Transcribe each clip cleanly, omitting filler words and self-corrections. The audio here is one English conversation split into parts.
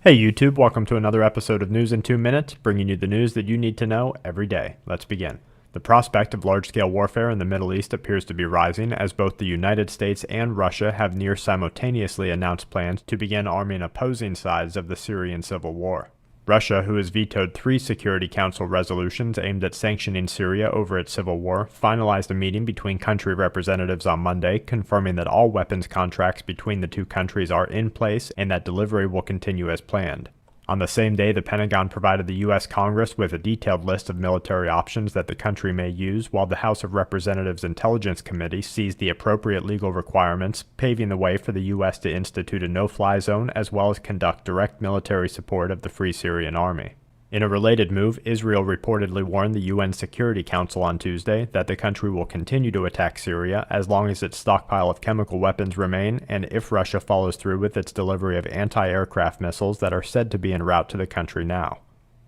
Hey YouTube, welcome to another episode of News in 2 Minutes, bringing you the news that you need to know every day. Let's begin. The prospect of large-scale warfare in the Middle East appears to be rising as both the United States and Russia have near simultaneously announced plans to begin arming opposing sides of the Syrian civil war. Russia, who has vetoed 3 Security Council resolutions aimed at sanctioning Syria over its civil war, finalized a meeting between country representatives on Monday, confirming that all weapons contracts between the two countries are in place and that delivery will continue as planned. On the same day, the Pentagon provided the U.S. Congress with a detailed list of military options that the country may use, while the House of Representatives Intelligence Committee seized the appropriate legal requirements, paving the way for the U.S. to institute a no-fly zone as well as conduct direct military support of the Free Syrian Army. In a related move, Israel reportedly warned the UN Security Council on Tuesday that the country will continue to attack Syria as long as its stockpile of chemical weapons remain and if Russia follows through with its delivery of anti-aircraft missiles that are said to be en route to the country now.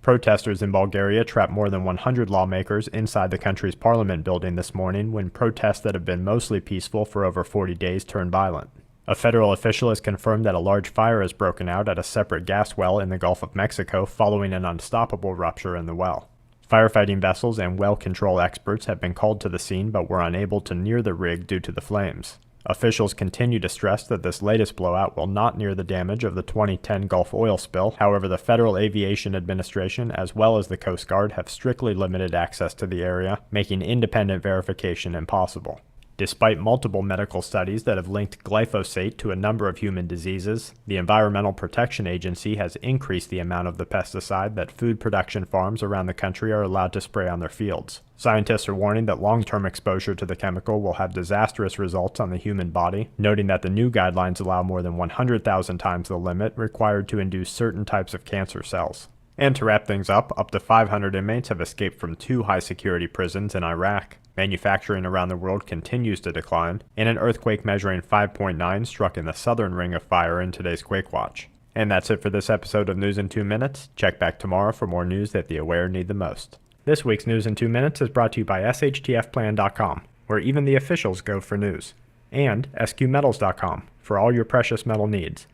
Protesters in Bulgaria trapped more than 100 lawmakers inside the country's parliament building this morning when protests that have been mostly peaceful for over 40 days turned violent. A federal official has confirmed that a large fire has broken out at a separate gas well in the Gulf of Mexico following an unstoppable rupture in the well. Firefighting vessels and well control experts have been called to the scene but were unable to near the rig due to the flames. Officials continue to stress that this latest blowout will not near the damage of the 2010 Gulf oil spill. However, the Federal Aviation Administration as well as the Coast Guard have strictly limited access to the area, making independent verification impossible. Despite multiple medical studies that have linked glyphosate to a number of human diseases, the Environmental Protection Agency has increased the amount of the pesticide that food production farms around the country are allowed to spray on their fields. Scientists are warning that long-term exposure to the chemical will have disastrous results on the human body, noting that the new guidelines allow more than 100,000 times the limit required to induce certain types of cancer cells. And to wrap things up to 500 inmates have escaped from 2 high-security prisons in Iraq. Manufacturing around the world continues to decline, and an earthquake measuring 5.9 struck in the southern ring of fire in today's Quake Watch. And that's it for this episode of News in 2 Minutes. Check back tomorrow for more news that the aware need the most. This week's News in 2 Minutes is brought to you by SHTFplan.com, where even the officials go for news, and SQmetals.com for all your precious metal needs.